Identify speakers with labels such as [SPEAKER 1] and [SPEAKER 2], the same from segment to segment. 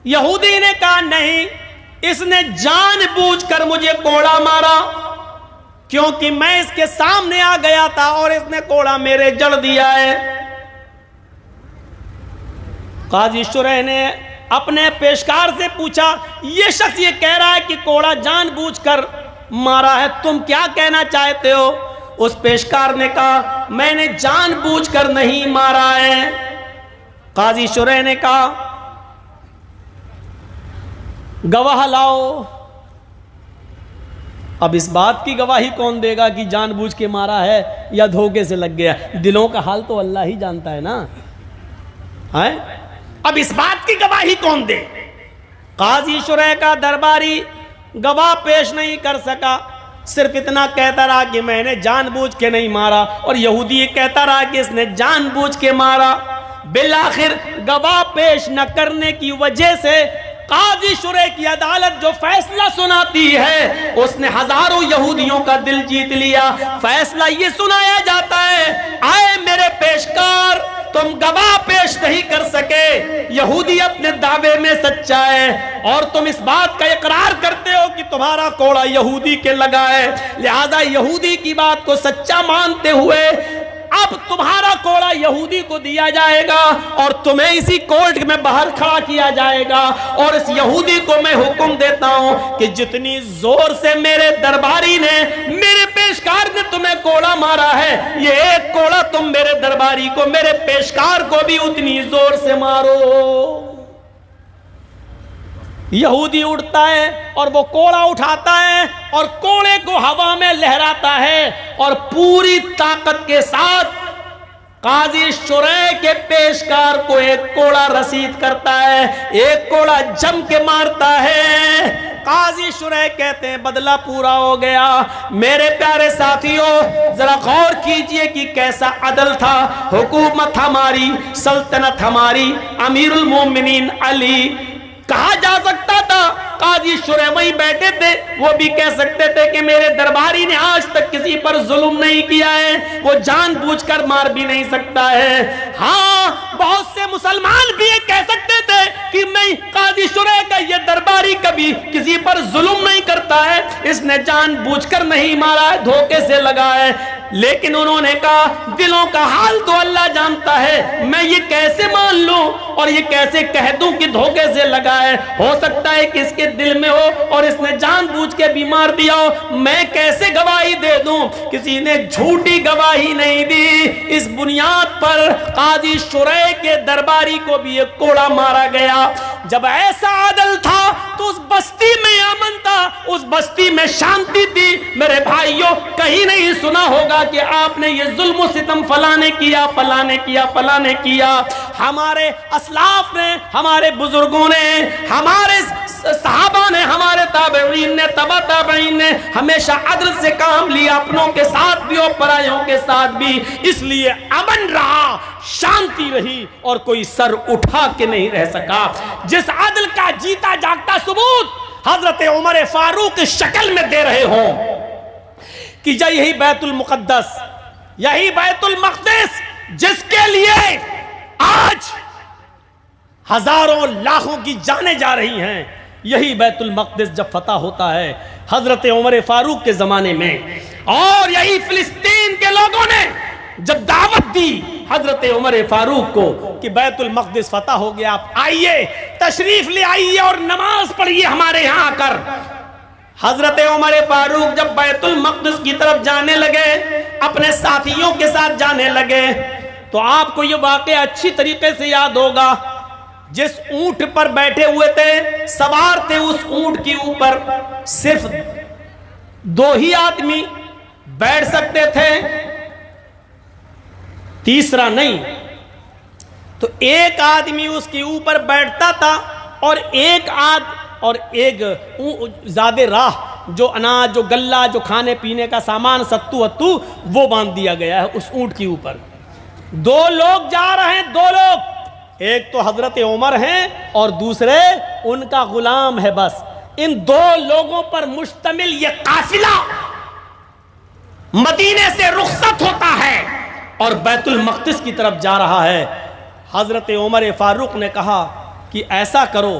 [SPEAKER 1] یہودی نے کہا نہیں، اس نے جان بوجھ کر مجھے کوڑا مارا، کیونکہ میں اس کے سامنے آ گیا تھا اور اس نے کوڑا میرے جڑ دیا ہے۔ قاضی شرح نے اپنے پیشکار سے پوچھا، یہ شخص یہ کہہ رہا ہے کہ کوڑا جان بوجھ کر مارا ہے، تم کیا کہنا چاہتے ہو؟ اس پیشکار نے کہا میں نے جان بوجھ کر نہیں مارا ہے۔ قاضی شرح نے کہا گواہ لاؤ۔ اب اس بات کی گواہی کون دے گا کہ جان بوجھ کے مارا ہے یا دھوکے سے لگ گیا؟ دلوں کا حال تو اللہ ہی جانتا ہے نا۔ اب اس بات کی گواہی کون دے؟ قاضی شرح کا درباری گواہ پیش نہیں کر سکا، صرف اتنا کہتا رہا کہ میں نے جان بوجھ کے نہیں مارا، اور یہودی یہ کہتا رہا کہ اس نے جان بوجھ کے مارا۔ بالآخر گواہ پیش نہ کرنے کی وجہ سے قاضی شرح کی عدالت جو فیصلہ سناتی ہے اس نے ہزاروں یہودیوں کا دل جیت لیا۔ فیصلہ یہ سنایا جاتا ہے، آئے میرے پیشکار تم گواہ پیش نہیں کر سکے، یہودی اپنے دعوے میں سچا ہے، اور تم اس بات کا اقرار کرتے ہو کہ تمہارا کوڑا یہودی کے لگا ہے، لہذا یہودی کی بات کو سچا مانتے ہوئے اب تمہارا کوڑا یہودی کو دیا جائے گا اور تمہیں اسی کورٹ میں باہر کھڑا کیا جائے گا، اور اس یہودی کو میں حکم دیتا ہوں کہ جتنی زور سے میرے درباری نے، میرے پیشکار نے تمہیں کوڑا مارا ہے، یہ ایک کوڑا تم میرے درباری کو، میرے پیشکار کو بھی اتنی زور سے مارو۔ یہودی اٹھتا ہے اور وہ کوڑا اٹھاتا ہے اور کوڑے کو ہوا میں لہراتا ہے اور پوری طاقت کے ساتھ قاضی شرح کے پیشکار کو ایک کوڑا رسید کرتا ہے، ایک کوڑا جم کے مارتا ہے۔ قاضی شرح کہتے ہیں بدلہ پورا ہو گیا۔ میرے پیارے ساتھیوں ذرا غور کیجئے کہ کیسا عدل تھا، حکومت ہماری، سلطنت ہماری، امیر المومنین علی۔ کہا جا سکتا تھا قاضی شرح وہیں بیٹھے تھے، وہ بھی کہہ سکتے تھے کہ میرے درباری نے آج تک کسی پر ظلم نہیں کیا ہے، وہ جان بوجھ کر مار بھی نہیں سکتا ہے۔ ہاں بہت سے مسلمان بھی یہ کہہ سکتے تھے کہ نہیں، قاضی شرح کا یہ درباری کبھی کسی پر ظلم نہیں کرتا ہے، اس نے جان بوجھ کر نہیں مارا ہے، دھوکے سے لگا ہے۔ لیکن انہوں نے کہا دلوں کا حال تو اللہ جانتا ہے، میں یہ کیسے مان لوں اور یہ کیسے کہہ دوں کہ دھوکے سے لگا ہے؟ ہو سکتا ہے کہ اس کے دل میں ہو اور اس نے جان بوجھ کے بھی مار دیا ہو، میں کیسے گواہی دے دوں؟ کسی نے جھوٹی گواہی نہیں دی۔ اس بنیاد پر قاضی شرح کے درباری کو بھی ایک کوڑا مارا گیا۔ جب ایسا عدل تھا تو اس بستی میں امن تھا، اس بستی میں شانتی تھی۔ میرے بھائیوں کہیں نہیں سنا ہوگا کہ آپ نے یہ ظلم و ستم فلانے کیا، فلانے کیا، فلانے کیا۔ ہمارے اسلاف نے، ہمارے بزرگوں نے، ہمارے صحابہ نے، ہمارے تابعین نے، تبع تابعین نے ہمیشہ عدل سے کام لیا، اپنوں کے ساتھ بھی اور پرائیوں کے ساتھ بھی، اس لیے امن رہا، شانتی رہی اور کوئی سر اٹھا کے نہیں رہ سکا۔ جس عدل کا جیتا جاگتا ثبوت حضرت عمر فاروق اس شکل میں دے رہے ہوں کہ یہی بیت المقدس، یہی بیت المقدس جس کے لیے آج ہزاروں لاکھوں کی جانیں جا رہی ہیں، یہی بیت المقدس جب فتح ہوتا ہے حضرت عمر فاروق کے زمانے میں، اور یہی فلسطین کے لوگوں نے جب دعوت دی حضرت عمر فاروق کو کہ بیت المقدس فتح ہو گیا، آپ آئیے، تشریف لے آئیے اور نماز پڑھیے ہمارے یہاں آ کر۔ حضرت عمر فاروق جب بیت المقدس کی طرف جانے لگے، اپنے ساتھیوں کے ساتھ جانے لگے، تو آپ کو یہ واقعہ اچھی طریقے سے یاد ہوگا۔ جس اونٹ پر بیٹھے ہوئے تھے، سوار تھے اس اونٹ کے اوپر، صرف 2 ہی آدمی بیٹھ سکتے تھے، تیسرا نہیں۔ تو ایک آدمی اس کے اوپر بیٹھتا تھا اور ایک زیادہ راہ جو اناج، جو گلہ، جو کھانے پینے کا سامان، ستو ہتو، وہ باندھ دیا گیا ہے اس اونٹ کے اوپر۔ 2 لوگ جا رہے ہیں، 2 لوگ، ایک تو حضرت عمر ہیں اور دوسرے ان کا غلام ہے۔ بس ان 2 لوگوں پر مشتمل یہ قافلہ مدینے سے رخصت ہوتا ہے اور بیت المقدس کی طرف جا رہا ہے۔ حضرت عمر فاروق نے کہا کہ ایسا کرو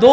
[SPEAKER 1] 2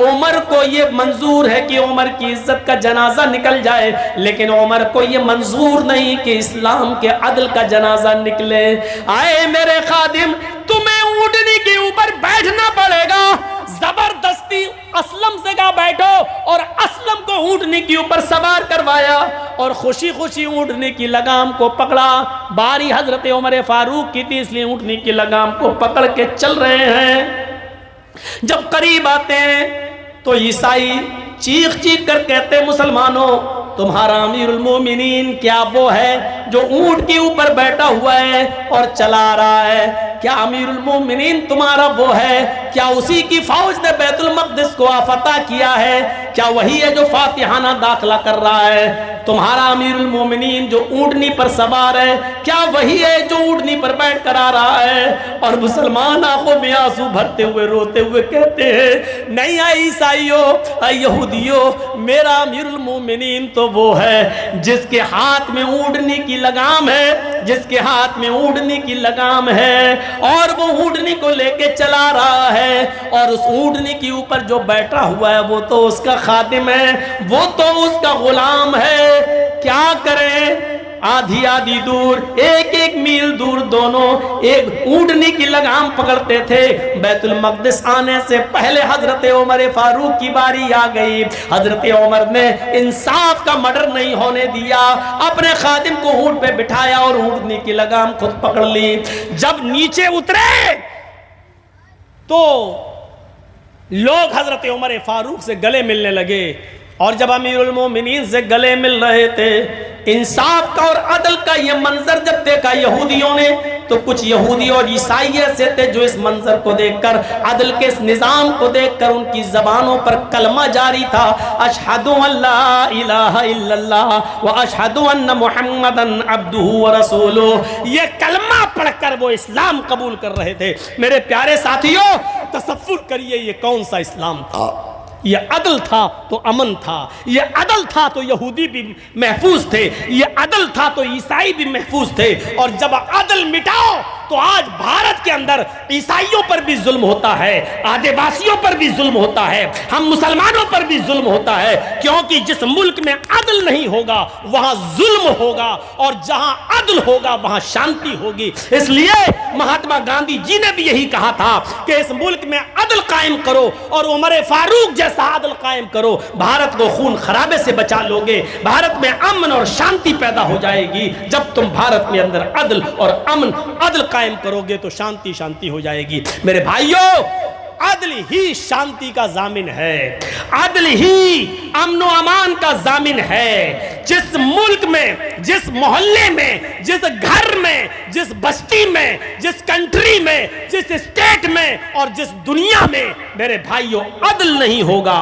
[SPEAKER 1] عمر کو یہ منظور ہے کہ عمر کی عزت کا جنازہ نکل جائے، لیکن عمر کو یہ منظور نہیں کہ اسلام کے عدل کا جنازہ نکلے۔ آئے میرے خادم، تمہیں اونٹنی کے اوپر بیٹھنا پڑے گا، زبردستی اسلم سے کہا بیٹھو، اور اسلم کو اونٹنی کے اوپر سوار کروایا اور خوشی خوشی اونٹنی کی لگام کو پکڑا۔ باری حضرت عمر فاروق کی تھی، اس لیے اونٹنی کی لگام کو پکڑ کے چل رہے ہیں۔ جب قریب آتے ہیں تو عیسائی چیخ چیخ کر کہتے مسلمانوں، تمہارا امیر المومنین کیا وہ ہے جو اونٹ کے اوپر بیٹھا ہوا ہے اور چلا رہا ہے؟ کیا امیر المومنین تمہارا وہ ہے؟ کیا اسی کی فوج نے بیت المقدس کو فتح کیا ہے؟ کیا وہی ہے جو فاتحانہ داخلہ کر رہا ہے؟ تمہارا امیر المومنین جو اونٹنی پر سوار ہے، کیا وہی ہے جو اونٹنی پر بیٹھ کر آ رہا ہے؟ اور مسلمان آنکھوں میں آنسو بھرتے ہوئے روتے ہوئے کہتے ہیں، نہیں اے عیسائیوں، اے یہودیوں، میرا امیر المومنین تو وہ ہے جس کے ہاتھ میں اونٹنی کی لگام ہے، جس کے ہاتھ میں اونٹنی کی لگام ہے، اور وہ اونٹنی کو لے کے چلا رہا ہے، اور اس اونٹنی کے اوپر جو بیٹھا ہوا ہے وہ تو اس کا خادم ہے، وہ تو اس کا غلام ہے۔ کیا کریں؟ آدھی آدھی دور، ایک ایک میل دور دونوں ایک اونٹنی کی لگام پکڑتے تھے۔ بیت المقدس آنے سے پہلے حضرت عمر فاروق کی باری آ گئی۔ حضرت عمر نے انصاف کا مرڈر نہیں ہونے دیا، اپنے خادم کو اونٹ پہ بٹھایا اور اونٹنی کی لگام خود پکڑ لی۔ جب نیچے اترے تو لوگ حضرت عمر فاروق سے گلے ملنے لگے، اور جب امیر المومنین سے گلے مل رہے تھے، انصاف کا اور عدل کا یہ منظر جب دیکھا یہودیوں نے، تو کچھ یہودی اور عیسائی ایسے تھے جو اس منظر کو دیکھ کر، عدل کے اس نظام کو دیکھ کر ان کی زبانوں پر کلمہ جاری تھا، اشہد ان لا الہ الا اللہ و اشہد ان محمدن عبدہ و رسولہ، یہ کلمہ پڑھ کر وہ اسلام قبول کر رہے تھے۔ میرے پیارے ساتھیوں، تصور کریے یہ کون سا اسلام تھا؟ یہ عدل تھا تو امن تھا، یہ عدل تھا تو یہودی بھی محفوظ تھے، یہ عدل تھا تو عیسائی بھی محفوظ تھے۔ اور جب عدل مٹاؤ تو آج بھارت کے اندر عیسائیوں پر بھی ظلم ہوتا ہے، آدیواسیوں پر بھی ظلم ہوتا ہے، ہم مسلمانوں پر بھی ظلم ہوتا ہے، کیونکہ جس ملک میں عدل نہیں ہوگا وہاں ظلم ہوگا، اور جہاں عدل ہوگا وہاں شانتی ہوگی۔ اس لیے مہاتما گاندھی جی نے بھی یہی کہا تھا کہ اس ملک میں عدل قائم کرو اور عمر فاروق جیسا عدل قائم کرو، بھارت کو خون خرابے سے بچا لوگے، بھارت میں امن اور شانتی پیدا ہو جائے گی۔ جب تم بھارت میں اندر عدل اور امن، عدل قائم کرو گے تو شانتی شانتی ہو جائے گی۔ میرے بھائیوں، عدل ہی شانتی کا ضامن ہے، عدل ہی امن و امان کا ضامن ہے۔ جس ملک میں، جس محلے میں، جس گھر میں، جس بستی میں، جس کنٹری میں، جس اسٹیٹ میں اور جس دنیا میں میرے بھائیوں عدل نہیں ہوگا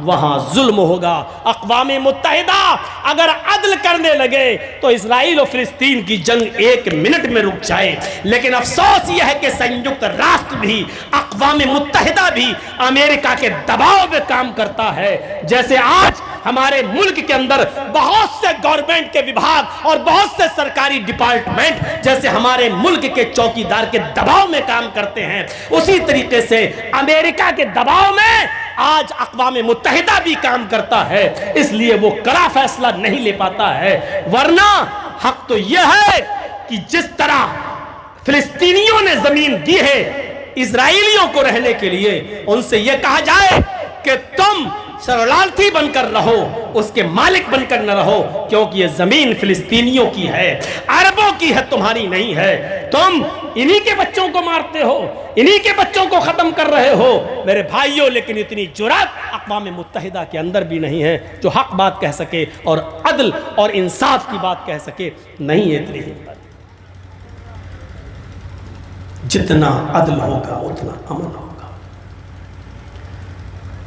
[SPEAKER 1] وہاں ظلم ہوگا۔ اقوام متحدہ اگر عدل کرنے لگے تو اسرائیل و فلسطین کی جنگ 1 منٹ میں رک جائے، لیکن افسوس یہ ہے کہ سنجکت راشٹر بھی، اقوام متحدہ بھی امریکہ کے دباؤ میں کام کرتا ہے۔ جیسے آج ہمارے ملک کے اندر بہت سے گورنمنٹ کے وبھاگ اور بہت سے سرکاری ڈپارٹمنٹ جیسے ہمارے ملک کے چوکیدار کے دباؤ میں کام کرتے ہیں، اسی طریقے سے امریکہ کے دباؤ میں آج اقوام متحدہ بھی کام کرتا ہے، اس لیے وہ کڑا فیصلہ نہیں لے پاتا ہے۔ ورنہ حق تو یہ ہے کہ جس طرح فلسطینیوں نے زمین دی ہے اسرائیلیوں کو رہنے کے لیے، ان سے یہ کہا جائے کہ تم شرلالتھی بن کر رہو، اس کے مالک بن کر نہ رہو، کیونکہ یہ زمین فلسطینیوں کی ہے، عربوں کی ہے، تمہاری نہیں ہے۔ تم انہی کے بچوں کو مارتے ہو، انہی کے بچوں کو ختم کر رہے ہو میرے بھائیوں، لیکن اتنی جرات اقوام متحدہ کے اندر بھی نہیں ہے جو حق بات کہہ سکے اور عدل اور انصاف کی بات کہہ سکے، نہیں ہے اتنی ہمت۔ جتنا عدل ہوگا اتنا امن ہوگا۔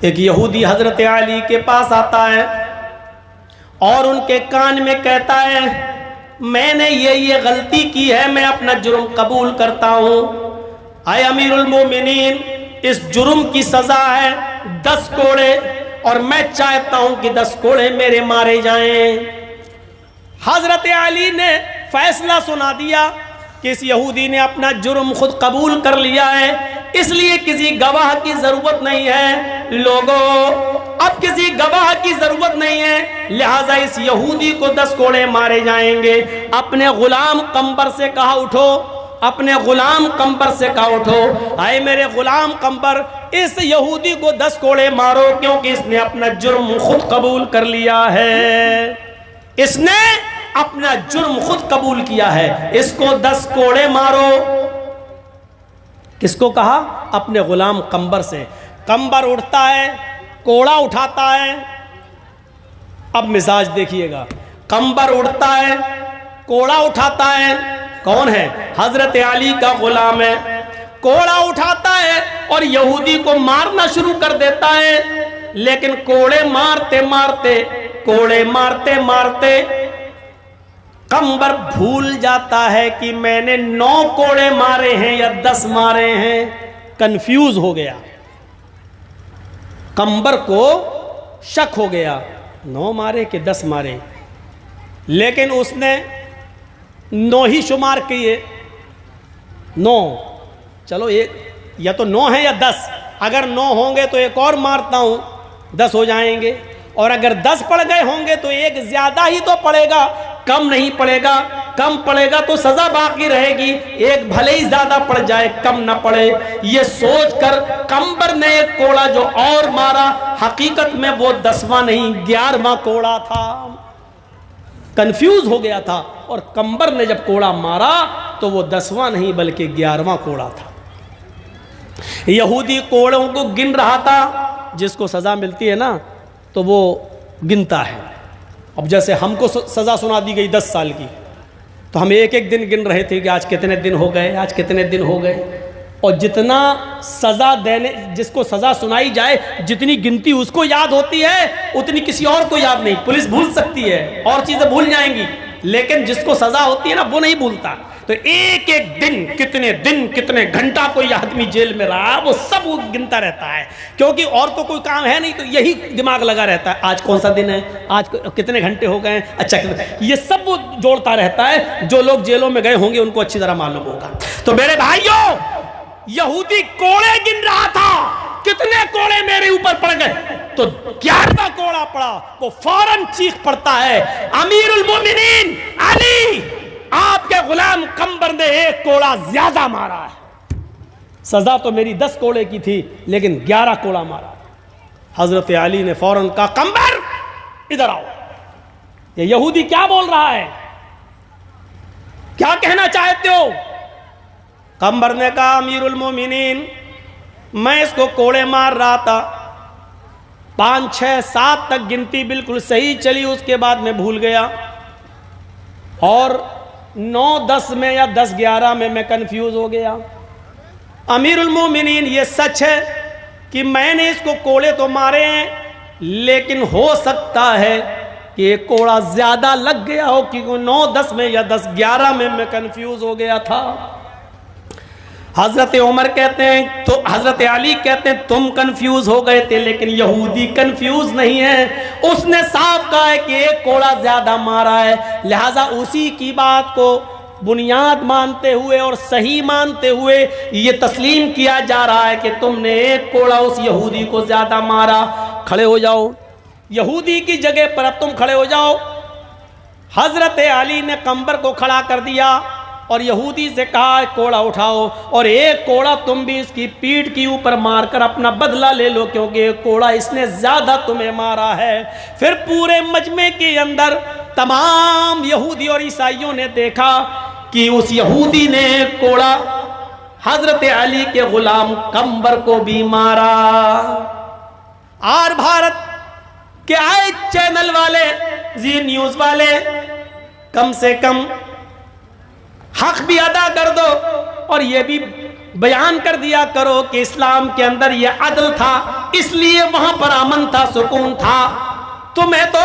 [SPEAKER 1] ایک یہودی حضرت علی کے پاس آتا ہے اور ان کے کان میں کہتا ہے، میں نے یہ غلطی کی ہے، میں اپنا جرم قبول کرتا ہوں، اے امیر المومنین اس جرم کی سزا ہے 10 کوڑے، اور میں چاہتا ہوں کہ 10 کوڑے میرے مارے جائیں۔ حضرت علی نے فیصلہ سنا دیا کہ اس یہودی نے اپنا جرم خود قبول کر لیا ہے، اس لیے کسی گواہ کی ضرورت نہیں ہے۔ لوگوں، اب کسی گواہ کی ضرورت نہیں ہے، لہٰذا اس یہودی کو 10 کوڑے مارے جائیں گے۔ اپنے غلام قمبر سے کہا اٹھو، اپنے غلام قمبر سے کہا اٹھو، آئے میرے غلام قمبر، اس یہودی کو 10 کوڑے مارو، کیونکہ اس نے اپنا جرم خود قبول کر لیا ہے، اس نے اپنا جرم خود قبول کیا ہے، اس کو 10 کوڑے مارو۔ کس کو کہا؟ اپنے غلام قمبر سے۔ قمبر اٹھتا ہے، کوڑا اٹھاتا ہے۔ اب مزاج دیکھیے گا، قمبر اٹھتا ہے، کوڑا اٹھاتا ہے، کون ہے؟ حضرت علی کا غلام ہے، کوڑا اٹھاتا ہے اور یہودی کو مارنا شروع کر دیتا ہے، لیکن کوڑے مارتے مارتے قمبر بھول جاتا ہے کہ میں نے 9 کوڑے مارے ہیں یا 10 مارے ہیں، کنفیوز ہو گیا۔ قمبر کو شک ہو گیا، 9 مارے کہ 10 مارے، لیکن اس نے 9 ہی شمار کیے، 9، چلو ایک یا تو 9 ہے یا 10، اگر 9 ہوں گے تو ایک اور مارتا ہوں، 10 ہو جائیں گے، اور اگر 10 پڑ گئے ہوں گے تو ایک زیادہ ہی تو پڑے گا، کم نہیں پڑے گا، کم پڑے گا تو سزا باقی رہے گی، ایک بھلے ہی زیادہ پڑ جائے کم نہ پڑے۔ یہ سوچ کر قمبر نے ایک کوڑا جو اور مارا، حقیقت میں وہ 10واں نہیں 11واں کوڑا تھا، کنفیوز ہو گیا تھا، اور قمبر نے جب کوڑا مارا تو وہ 10واں نہیں بلکہ 11واں کوڑا تھا۔ یہودی کوڑوں کو گن رہا تھا، جس کو سزا ملتی ہے نا تو وہ گنتا ہے۔ اب جیسے ہم کو سزا سنا دی گئی 10 سال کی، تو ہم ایک ایک دن گن رہے تھے کہ آج کتنے دن ہو گئے، آج کتنے دن ہو گئے، اور جتنا سزا دینے، جس کو سزا سنائی جائے جتنی گنتی اس کو یاد ہوتی ہے اتنی کسی اور کو یاد نہیں۔ پولیس بھول سکتی ہے، اور چیزیں بھول جائیں گی، لیکن جس کو سزا ہوتی ہے نا وہ نہیں بھولتا۔ تو ایک ایک دن کتنے گھنٹہ کوئی آدمی جیل میں رہا، وہ سب وہ گنتا رہتا ہے، کیونکہ اور تو کوئی کام ہے نہیں، تو یہی دماغ لگا رہتا ہے، آج کون سا دن ہے، آج کتنے گھنٹے ہو گئے، اچھا یہ سب وہ جوڑتا رہتا ہے۔ جو لوگ جیلوں میں گئے ہوں گے ان کو اچھی طرح معلوم ہوگا۔ تو میرے بھائیوں، یہودی کوڑے گن رہا تھا، کتنے کوڑے میرے اوپر پڑ گئے، تو 11واں کوڑا پڑا، وہ فوراً چیخ پڑتا ہے، امیر المومنین علی، آپ کے غلام قمبر نے 1 کوڑا زیادہ مارا ہے، سزا تو میری 10 کوڑے کی تھی لیکن 11 کوڑا مارا۔ حضرت علی نے فوراً کہا، قمبر ادھر آؤ، یہ یہودی کیا بول رہا ہے، کیا کہنا چاہتے ہو؟ قمبر نے کہا، امیر المومنین، میں اس کو کوڑے مار رہا تھا، 5 6 7 تک گنتی بالکل صحیح چلی، اس کے بعد میں بھول گیا، اور 9 10 میں یا 10 11 میں کنفیوز ہو گیا۔ امیر المومنین، یہ سچ ہے کہ میں نے اس کو کوڑے تو مارے ہیں، لیکن ہو سکتا ہے کہ ایک کوڑا زیادہ لگ گیا ہو، کیونکہ 9 10 میں یا 10 11 میں کنفیوز ہو گیا تھا۔ حضرت عمر کہتے ہیں، تو حضرت علی کہتے ہیں تم کنفیوز ہو گئے تھے، لیکن یہودی کنفیوز نہیں ہے، اس نے صاف کہا ہے کہ 1 کوڑا زیادہ مارا ہے، لہٰذا اسی کی بات کو بنیاد مانتے ہوئے اور صحیح مانتے ہوئے یہ تسلیم کیا جا رہا ہے کہ تم نے 1 کوڑا اس یہودی کو زیادہ مارا۔ کھڑے ہو جاؤ، یہودی کی جگہ پر اب تم کھڑے ہو جاؤ۔ حضرت علی نے قمبر کو کھڑا کر دیا اور یہودی سے کہا، کوڑا اٹھاؤ، اور 1 کوڑا تم بھی اس کی پیٹھ کے اوپر مار کر اپنا بدلہ لے لو، کیونکہ 1 کوڑا اس نے زیادہ تمہیں مارا ہے۔ پھر پورے مجمع کے اندر تمام یہودی اور عیسائیوں نے دیکھا کہ اس یہودی نے 1 کوڑا حضرت علی کے غلام قمبر کو بھی مارا۔ آر بھارت کے آئے چینل والے، زی نیوز والے، کم سے کم حق بھی ادا کر دو، اور یہ بھی بیان کر دیا کرو کہ اسلام کے اندر یہ عدل تھا، اس لیے وہاں پر امن تھا، سکون تھا۔ تمہیں تو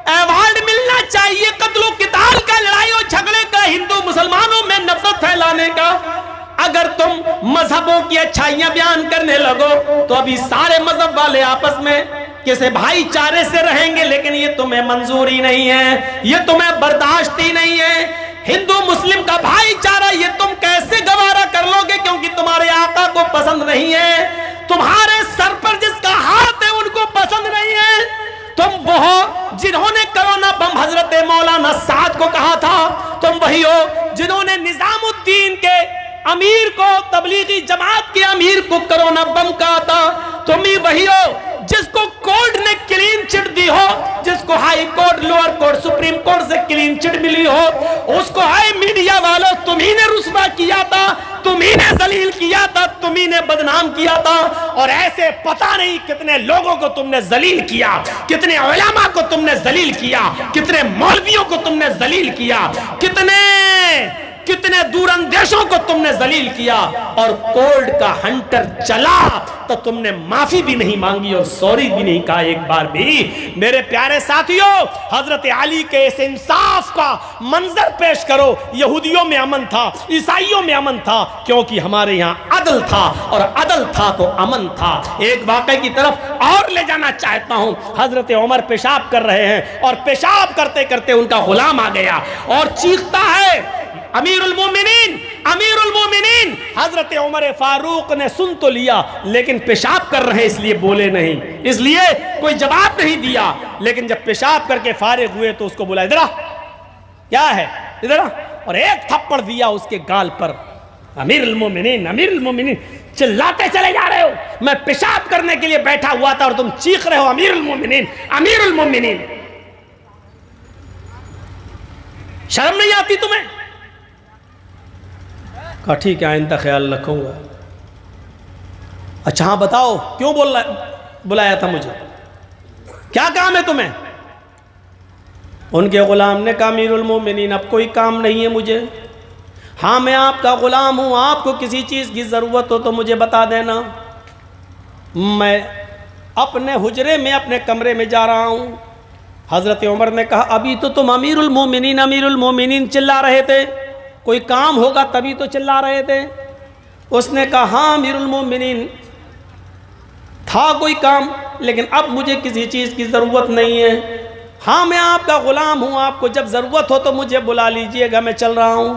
[SPEAKER 1] ایوارڈ ملنا چاہیے قتل و قتال کا، لڑائی اور جھگڑے کا، ہندو مسلمانوں میں نفرت پھیلانے کا۔ اگر تم مذہبوں کی اچھائیاں بیان کرنے لگو تو ابھی سارے مذہب والے آپس میں کسی بھائی چارے سے رہیں گے، لیکن یہ تمہیں منظوری نہیں ہے، یہ تمہیں برداشت ہی نہیں ہے۔ ہندو مسلم کا بھائی چارہ یہ امیر کو, تبلیغی جماعت کے امیر کو کرونا بم کا آتا, تم ہی وہی ہو جس کو کورٹ نے کلین چٹ دی ہو, جس کو high court, lower court, supreme court سے کلین چٹ ملی ہو, اس کو ہائی میڈیا والوں تم ہی نے رسوا کیا تھا, تم ہی نے ذلیل کیا تھا, تم ہی نے بدنام کیا تھا. اور ایسے پتہ نہیں کتنے لوگوں کو تم نے ذلیل کیا, کتنے علماء کو تم نے ذلیل کیا, کتنے مولویوں کو تم نے ذلیل کیا, کتنے دور اندیشوں کو تم نے ذلیل کیا. اور کورٹ کا ہنٹر چلا تو تم نے معافی بھی نہیں مانگی اور سوری بھی نہیں کہا ایک بار بھی. میرے پیارے ساتھیوں, حضرت علی کے اس انصاف کا منظر پیش کرو. یہودیوں میں امن تھا, عیسائیوں میں امن تھا, کیونکہ ہمارے یہاں عدل تھا, اور عدل تھا تو امن تھا. ایک واقعے کی طرف اور لے جانا چاہتا ہوں. حضرت عمر پیشاب کر رہے ہیں اور پیشاب کرتے کرتے ان کا غلام آ گیا اور چیختا ہے, امیر المومنین, امیر المومنین. حضرت عمر فاروق نے سن تو لیا, لیکن پیشاب کر رہے اس لیے بولے نہیں, اس لیے کوئی جواب نہیں دیا. لیکن جب پیشاب کر کے فارغ ہوئے تو اس کو بولا, ادھر آ, کیا ہے, ادھر آ, اور ایک تھپڑ دیا اس کے گال پر. امیر المومنین, امیر المومنین, چلاتے چلے جا رہے ہو, میں پیشاب کرنے کے لیے بیٹھا ہوا تھا اور تم چیخ رہے ہو امیر المومنین, امیر المومنین. شرم نہیں آتی تمہیں؟ کہا ٹھیک ہے آئندہ خیال رکھوں گا. اچھا ہاں بتاؤ کیوں بلایا تھا مجھے, کیا کام ہے تمہیں؟ ان کے غلام نے کہا امیر المومنین اب کوئی کام نہیں ہے مجھے, ہاں میں آپ کا غلام ہوں, آپ کو کسی چیز کی ضرورت ہو تو مجھے بتا دینا, میں اپنے حجرے میں اپنے کمرے میں جا رہا ہوں. حضرت عمر نے کہا ابھی تو تم امیر المومنین, امیر المومنین چلا رہے تھے, کوئی کام ہوگا تبھی تو چلا رہے تھے. اس نے کہا ہاں امیر المومنین تھا کوئی کام, لیکن اب مجھے کسی چیز کی ضرورت نہیں ہے, ہاں میں آپ کا غلام ہوں, آپ کو جب ضرورت ہو تو مجھے بلا لیجئے گا, میں چل رہا ہوں.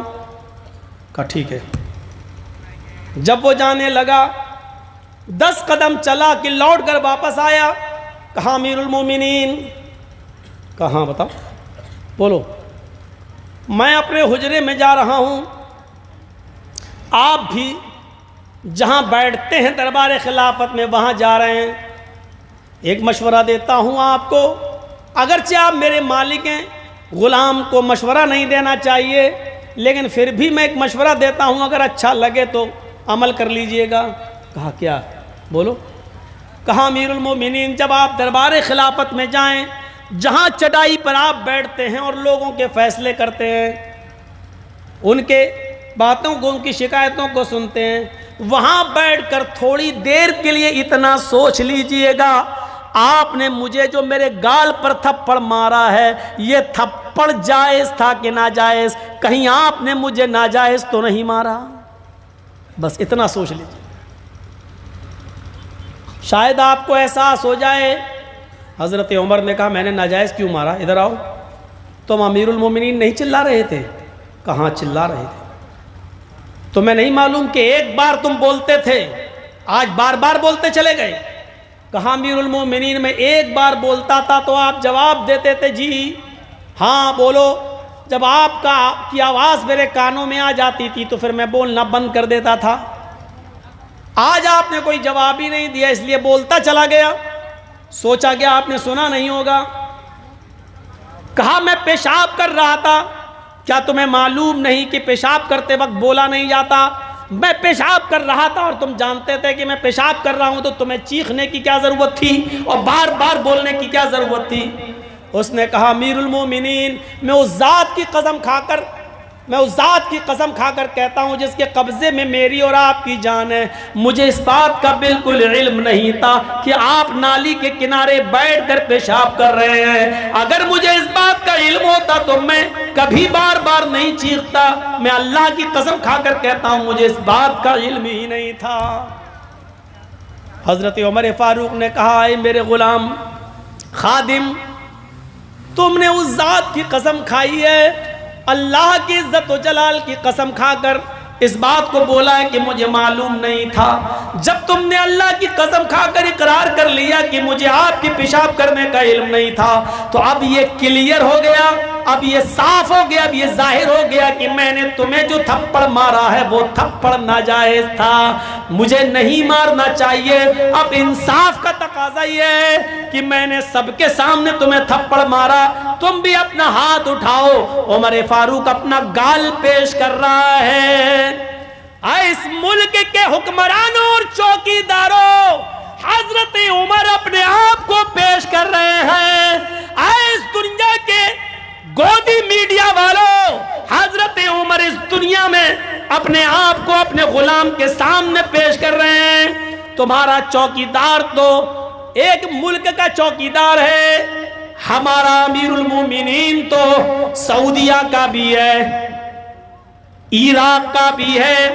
[SPEAKER 1] کہا ٹھیک ہے. جب وہ جانے لگا 10 قدم چلا کہ لوٹ کر واپس آیا, کہا امیر المومنین. کہاں بتاؤ, بولو. میں اپنے حجرے میں جا رہا ہوں, آپ بھی جہاں بیٹھتے ہیں دربار خلافت میں وہاں جا رہے ہیں. ایک مشورہ دیتا ہوں آپ کو, اگرچہ آپ میرے مالک ہیں, غلام کو مشورہ نہیں دینا چاہیے, لیکن پھر بھی میں ایک مشورہ دیتا ہوں, اگر اچھا لگے تو عمل کر لیجئے گا. کہا کیا, بولو. کہا امیر المومنین جب آپ دربار خلافت میں جائیں, جہاں چٹائی پر آپ بیٹھتے ہیں اور لوگوں کے فیصلے کرتے ہیں, ان کے باتوں کو, ان کی شکایتوں کو سنتے ہیں, وہاں بیٹھ کر تھوڑی دیر کے لیے اتنا سوچ لیجئے گا, آپ نے مجھے جو میرے گال پر تھپڑ مارا ہے یہ تھپڑ جائز تھا کہ ناجائز, کہیں آپ نے مجھے ناجائز تو نہیں مارا. بس اتنا سوچ لیجئے, شاید آپ کو احساس ہو جائے. حضرت عمر نے کہا میں نے ناجائز کیوں مارا, ادھر آؤ. تم امیر المومنین نہیں چلا رہے تھے؟ کہاں چلا رہے تھے, تمہیں نہیں معلوم کہ ایک بار تم بولتے تھے, آج بار بار بولتے چلے گئے. کہا امیر المومنین میں ایک بار بولتا تھا تو آپ جواب دیتے تھے جی ہاں بولو. جب آپ کی آواز میرے کانوں میں آ جاتی تھی تو پھر میں بولنا بند کر دیتا تھا. آج آپ نے کوئی جواب ہی نہیں دیا, اس لیے بولتا چلا گیا, سوچا کہ آپ نے سنا نہیں ہوگا. کہا میں پیشاب کر رہا تھا, کیا تمہیں معلوم نہیں کہ پیشاب کرتے وقت بولا نہیں جاتا؟ میں پیشاب کر رہا تھا اور تم جانتے تھے کہ میں پیشاب کر رہا ہوں, تو تمہیں چیخنے کی کیا ضرورت تھی اور بار بار بولنے کی کیا ضرورت تھی؟ اس نے کہا امیر المومنین میں اس ذات کی قسم کھا کر کہتا ہوں جس کے قبضے میں میری اور آپ کی جان ہے, مجھے اس بات کا بالکل علم نہیں تھا کہ آپ نالی کے کنارے بیٹھ کر پیشاب کر رہے ہیں. اگر مجھے اس بات کا علم ہوتا تو میں کبھی بار بار نہیں چیختا. میں اللہ کی قسم کھا کر کہتا ہوں مجھے اس بات کا علم ہی نہیں تھا. حضرت عمر فاروق نے کہا اے میرے غلام خادم, تم نے اس ذات کی قسم کھائی ہے, اللہ کی عزت و جلال کی قسم کھا کر اس بات کو بولا ہے کہ مجھے معلوم نہیں تھا. جب تم نے اللہ کی قسم کھا کر اقرار کر لیا کہ مجھے آپ کی پیشاب کرنے کا علم نہیں تھا, تو اب یہ کلیئر ہو گیا اب یہ صاف ہو گیا, اب یہ ظاہر ہو گیا کہ میں نے تمہیں جو تھپڑ مارا ہے وہ تھپڑ ناجائز تھا, مجھے نہیں مارنا چاہیے. اب انصاف کا تقاضا یہ ہے کہ میں نے سب کے سامنے تمہیں تھپڑ مارا, تم بھی اپنا ہاتھ اٹھاؤ. عمر فاروق اپنا گال پیش کر رہا ہے. اس ملک کے حکمرانوں اور چوکیداروں, حضرت عمر اپنے آپ کو پیش کر رہے ہیں. اس دنیا کے گودی میڈیا والوں, حضرت عمر اس دنیا میں اپنے آپ کو اپنے غلام کے سامنے پیش کر رہے ہیں. تمہارا چوکیدار تو ایک ملک کا چوکیدار ہے, ہمارا امیر المومنین تو سعودیہ کا بھی ہے, عراق کا بھی ہے,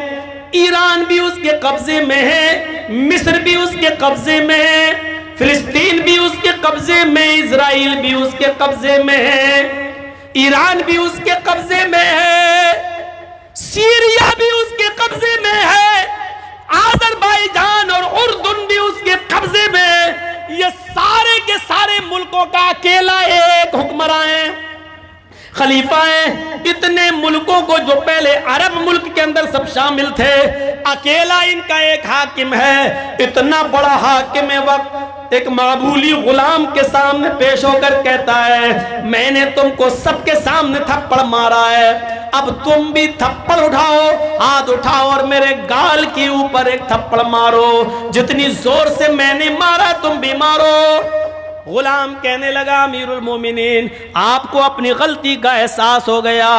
[SPEAKER 1] ایران بھی اس کے قبضے میں ہے, مصر بھی اس کے قبضے میں ہے, فلسطین بھی اس کے قبضے میں, اسرائیل بھی اس کے قبضے میں ہے, ایران بھی اس کے قبضے میں ہے, سیریا بھی اس کے قبضے میں ہے, آذربائیجان اور اردن بھی اس کے قبضے میں ہے. یہ سارے کے سارے ملکوں کا اکیلا ایک حکمراں ہے, خلیفہ ہیں. اتنے ملکوں کو جو پہلے عرب ملک کے اندر سب شامل تھے, اکیلا ان کا ایک حاکم ہے. اتنا بڑا حاکم وقت ایک معمولی غلام کے سامنے پیش ہو کر کہتا ہے میں نے تم کو سب کے سامنے تھپڑ مارا ہے, اب تم بھی تھپڑ اٹھاؤ, ہاتھ اٹھاؤ اور میرے گال کے اوپر ایک تھپڑ مارو, جتنی زور سے میں نے مارا تم بھی مارو. غلام کہنے لگا امیر المومنین آپ کو اپنی غلطی کا احساس ہو گیا,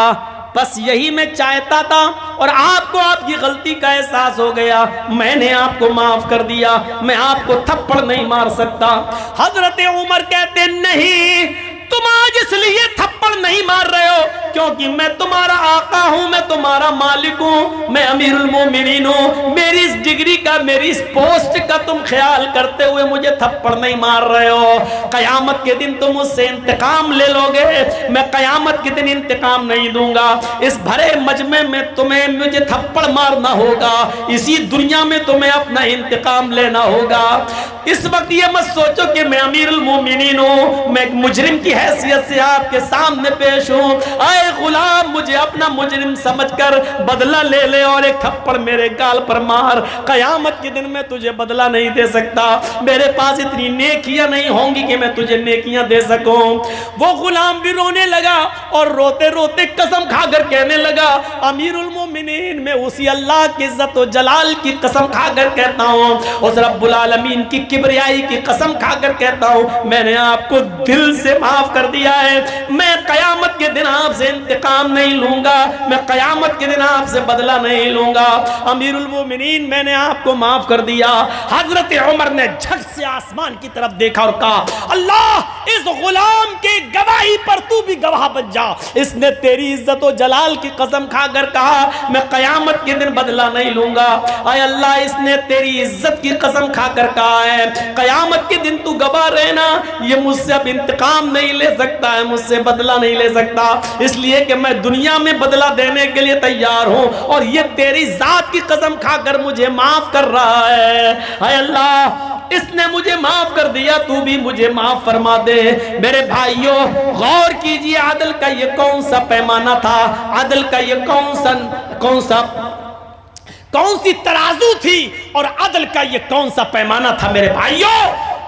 [SPEAKER 1] بس یہی میں چاہتا تھا, اور آپ کو آپ کی غلطی کا احساس ہو گیا, میں نے آپ کو معاف کر دیا, میں آپ کو تھپڑ نہیں مار سکتا. حضرت عمر کہتے نہیں, تم آج اس لیے تھپڑ نہیں مار رہے ہو کیونکہ میں تمہارا آقا ہوں, میں تمہارا مالک ہوں, میں امیر المومنین ہوں, میری اس ڈگری کا, میری اس پوسٹ کا تم خیال کرتے ہوئے مجھے تھپڑ نہیں مار رہے ہو. قیامت کے دن تم مجھ سے انتقام لے لو گے, میں قیامت کے دن انتقام نہیں دوں گا. اس بھرے مجمع میں تمہیں مجھے تھپڑ مارنا ہوگا, اسی دنیا میں تمہیں اپنا انتقام لینا ہوگا. اس وقت یہ مت سوچو کہ میں امیر المومنین ہوں, میں ایک مجرم کی حیثیت سے آپ کے سامنے پیش ہوں. اے غلام مجھے اپنا مجرم سمجھ کر بدلہ لے لے اور ایک تھپڑ میرے گال پر مار, قیامت کے دن میں تجھے بدلہ نہیں دے سکتا, میرے پاس اتنی نیکیاں نہیں ہوں گی کہ میں تجھے نیکیاں دے سکوں. وہ غلام بھی رونے لگا اور روتے روتے قسم کھا کر کہنے لگا امیر المومنین میں اسی اللہ کی عزت و جلال کی قسم کھا کر کہتا ہوں, اس رب العالمین کی کبریائی کی قسم کھا کر کہتا ہوں میں نے آپ کو دل سے معاف کر دیا ہے, میں قیامت کے دن آپ سے انتقام نہیں لوں گا, میں قیامت کے دن آپ سے بدلہ نہیں لوں گا. امیر المومنین میں نے آپ کو معاف کر دیا. حضرت عمر نے جھٹ سے آسمان کی طرف دیکھا اور کہا اللہ اس غلام کی گواہی پر تو بھی گواہ بن جا, اس نے تیری عزت و جلال کی قسم کھا کر کہا میں قیامت کے دن بدلہ نہیں لوں گا. اے اللہ اس نے تیری عزت کی قسم کھا کر کہا ہے قیامت کے دن تو گواہ رہنا, یہ مجھ سے اب انتقام نہیں لے سکتا ہے, مجھ سے بدلہ نہیں لے سکتا, اس لیے کہ میں دنیا میں بدلہ دینے کے لیے تیار ہوں, اور یہ تیری ذات کی قسم کھا کر مجھے معاف کر رہا ہے. اے اللہ اس نے مجھے معاف کر دیا, تو بھی مجھے معاف فرما دے. میرے بھائیوں غور کیجئے عدل کا یہ کون سا پیمانہ تھا, عدل کا یہ کون سی ترازو تھی, اور عدل کا یہ کون سا پیمانہ تھا. میرے بھائیوں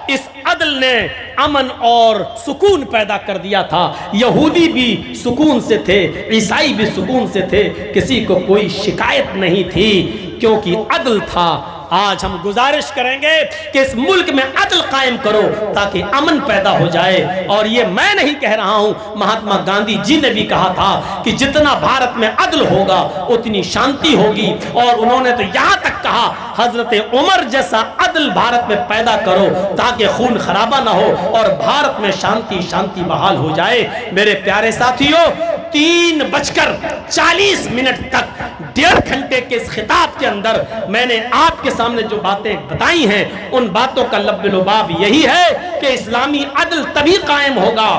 [SPEAKER 1] اس عدل نے امن اور سکون پیدا کر دیا تھا. یہودی بھی سکون سے تھے, عیسائی بھی سکون سے تھے, کسی کو کوئی شکایت نہیں تھی کیونکہ عدل تھا. آج ہم گزارش کریں گے کہ اس ملک میں عدل قائم کرو تاکہ امن پیدا ہو جائے. اور یہ میں نہیں کہہ رہا ہوں, مہاتما گاندھی جی نے بھی کہا تھا کہ جتنا بھارت میں عدل ہوگا اتنی شانتی ہوگی, اور انہوں نے تو یہاں تک کہا حضرت عمر جیسا عدل بھارت میں پیدا کرو تاکہ خون خرابہ نہ ہو اور بھارت میں شانتی بحال ہو جائے. میرے پیارے ساتھیوں 3:40 تک 1.5 گھنٹے کے اس خطاب کے اندر میں نے آپ کے سامنے جو باتیں بتائی ہیں ان باتوں کا لب لباب یہی ہے کہ اسلامی عدل تبھی قائم ہوگا,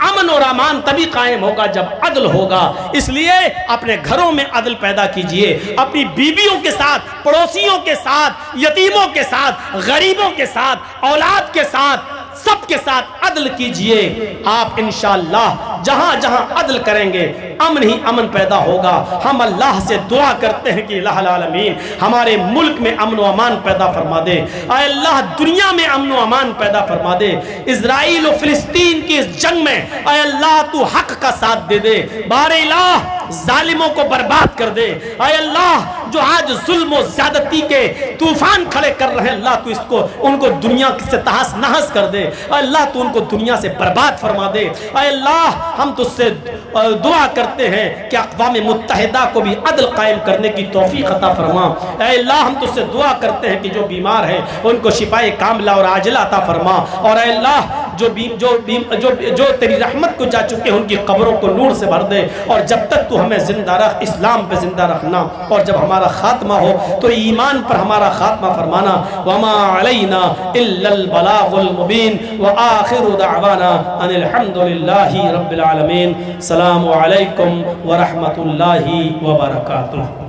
[SPEAKER 1] امن اور امان تبھی قائم ہوگا جب عدل ہوگا. اس لیے اپنے گھروں میں عدل پیدا کیجئے, اپنی بیویوں کے ساتھ, پڑوسیوں کے ساتھ, یتیموں کے ساتھ, غریبوں کے ساتھ, اولاد کے ساتھ, سب کے ساتھ عدل کیجئے. آپ انشاءاللہ جہاں جہاں عدل کریں گے امن ہی امن پیدا ہوگا. ہم اللہ سے دعا کرتے ہیں کہ الہ العالمین ہمارے ملک میں امن و امان پیدا فرما دے. اے اللہ دنیا میں امن و امان پیدا فرما دے. اسرائیل و فلسطین کی اس جنگ میں اے اللہ تو حق کا ساتھ دے دے. بار الہ ظالموں کو برباد کر دے. اے اللہ جو آج ظلم و زیادتی کے طوفان کھڑے کر رہے ہیں اللہ تو اس کو ان کو دنیا سے تحس نحس کر دے. اے اللہ تو ان کو دنیا سے برباد فرما دے. اے اللہ ہم تجھ سے دعا کرتے ہیں کہ اقوام متحدہ کو بھی عدل قائم کرنے کی توفیق عطا فرما. اے اللہ ہم تجھ سے دعا کرتے ہیں کہ جو بیمار ہیں ان کو شفائے کاملہ اور عاجلہ عطا فرما. اور اے اللہ جو تیری رحمت کو جا چکے ہیں ان کی قبروں کو نور سے بھر دے. اور جب تک تو ہمیں زندہ رکھ اسلام پہ زندہ رکھنا اور جب ہمارا خاتمہ ہو تو ایمان پر ہمارا خاتمہ فرمانا. وما علینا الا البلاغ المبین وآخر دعوانا ان الحمد للہ رب العالمین. السلام علیکم ورحمۃ اللہ وبرکاتہ.